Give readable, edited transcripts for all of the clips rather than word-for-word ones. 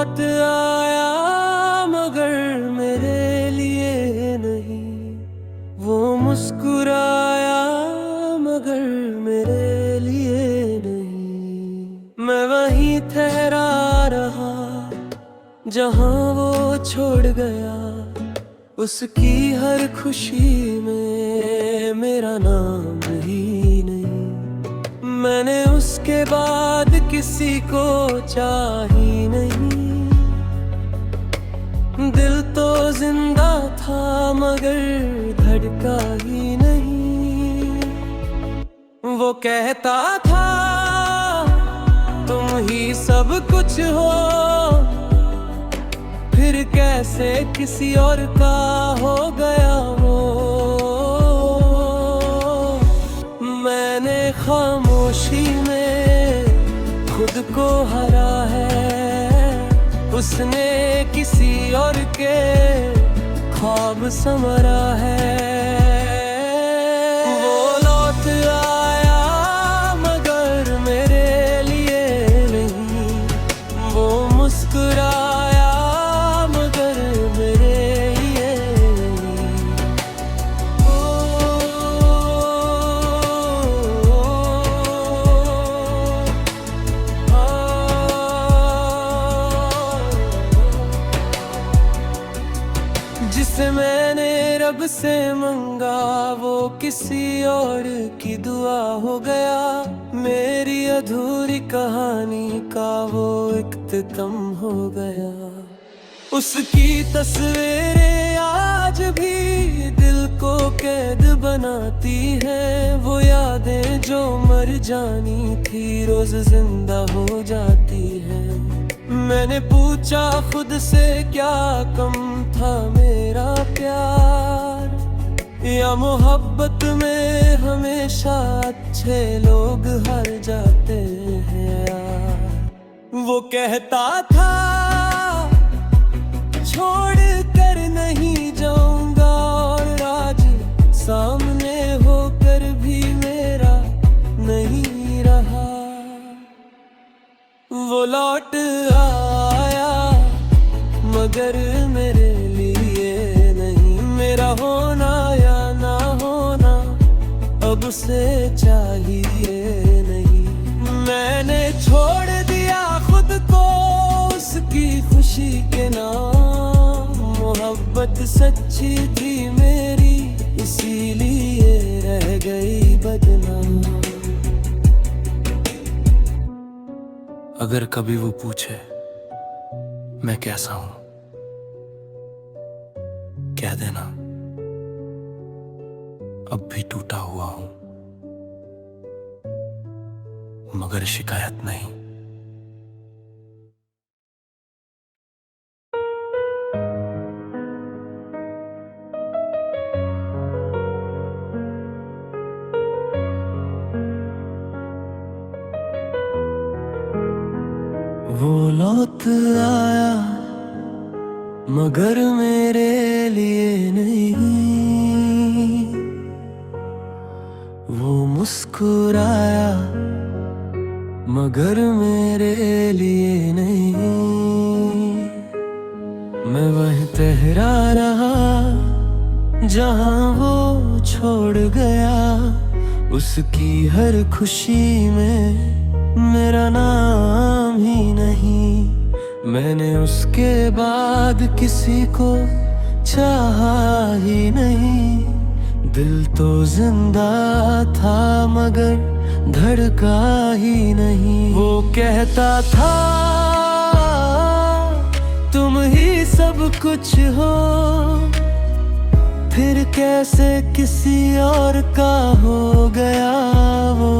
लौट आया मगर मेरे लिए नहीं। वो मुस्कुराया मगर मेरे लिए नहीं। मैं वहीं ठहरा रहा जहां वो छोड़ गया। उसकी हर खुशी में मेरा नाम ही नहीं। मैंने उसके बाद किसी को चाही नहीं। दिल तो जिंदा था मगर धड़का ही नहीं। वो कहता था तुम ही सब कुछ हो, फिर कैसे किसी और का हो गया वो। मैंने खामोशी में खुद को हरा है। उसने किसी और के ख्वाब संवरा है। वो लौट आया मगर मेरे लिए नहीं। वो मुस्कुराया मगर मेरे लिए नहीं। जिसे मैंने रब से मंगा वो किसी और की दुआ हो गया। मेरी अधूरी कहानी का वो इख्तिताम हो गया। उसकी तस्वीरें आज भी दिल को कैद बनाती हैं। वो यादें जो मर जानी थी रोज जिंदा हो जाती हैं। मैंने पूछा खुद से क्या कम था मेरा प्यार, या मोहब्बत में हमेशा अच्छे लोग हार जाते हैं यार। वो कहता था छोड़ कर नहीं जाऊंगा और आज सामने होकर भी मेरा नहीं रहा। वो लौट आया मगर मेरे लिए नहीं। मेरा होना या ना होना अब उसे चाहिए नहीं। मैंने छोड़ दिया खुद को उसकी खुशी के नाम। मोहब्बत सच्ची थी मेरी इसीलिए रह गई बदनाम। अगर कभी वो पूछे मैं कैसा हूं, कह देना अब भी टूटा हुआ हूं मगर शिकायत नहीं। वो लौट आया मगर मेरे लिए नहीं। वो मुस्कुराया मगर मेरे लिए नहीं। मैं वहीं ठहरा रहा जहां वो छोड़ गया। उसकी हर खुशी में मेरा नाम ही नहीं। मैंने उसके बाद किसी को चाहा ही नहीं। दिल तो जिंदा था मगर धड़का ही नहीं। वो कहता था तुम ही सब कुछ हो, फिर कैसे किसी और का हो गया वो।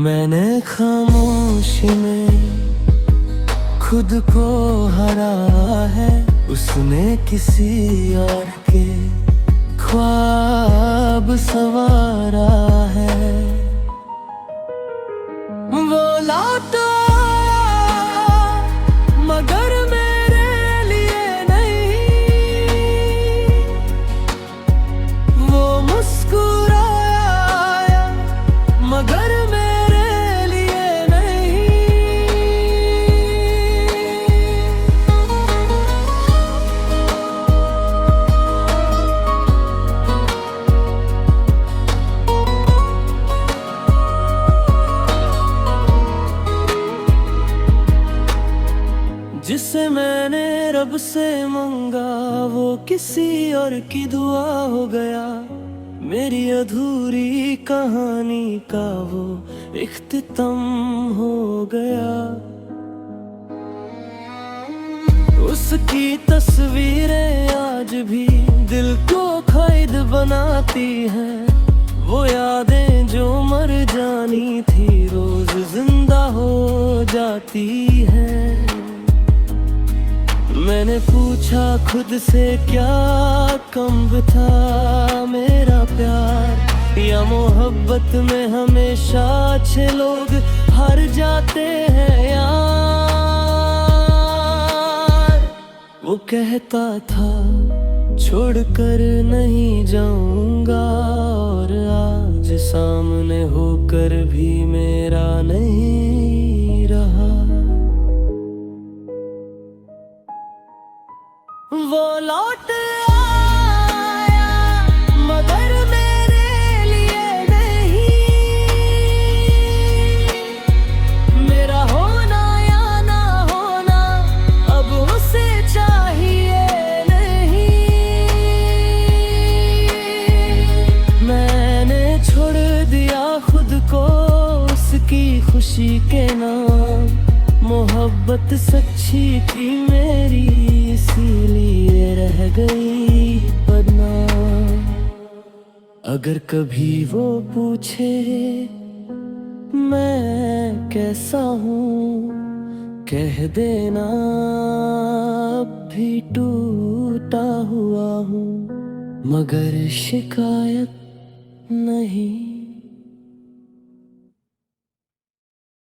मैंने खामोशी में खुद को हरा है। उसने किसी और के ख्वाब संवारा है। वो लौट आया मगर मेरे लिए नहीं। वो मुस्कुराया मगर मेरे लिए नहीं। जिसे मैंने रब से मंगा वो किसी और की दुआ हो गया। मेरी अधूरी कहानी का वो इख्तिताम हो गया। उसकी तस्वीरें आज भी दिल को कैद बनाती हैं। वो यादें जो मर जानी थी रोज जिंदा हो जाती हैं। मैंने पूछा खुद से क्या कम था मेरा प्यार, या मोहब्बत में हमेशा अच्छे लोग हार जाते हैं यार। वो कहता था छोड़कर नहीं जाऊंगा, और आज सामने होकर भी मेरा नहीं रहा। वो लौट आया मगर मेरे लिए नहीं। मेरा होना या ना होना अब उसे चाहिए नहीं। मैंने छोड़ दिया खुद को उसकी खुशी के नाम। मोहब्बत सच्ची थी मेरी इसीलिए रह गई बदनाम। अगर कभी वो पूछे मैं कैसा हूँ, कह देना अब भी टूटा हुआ हूँ, मगर शिकायत नहीं।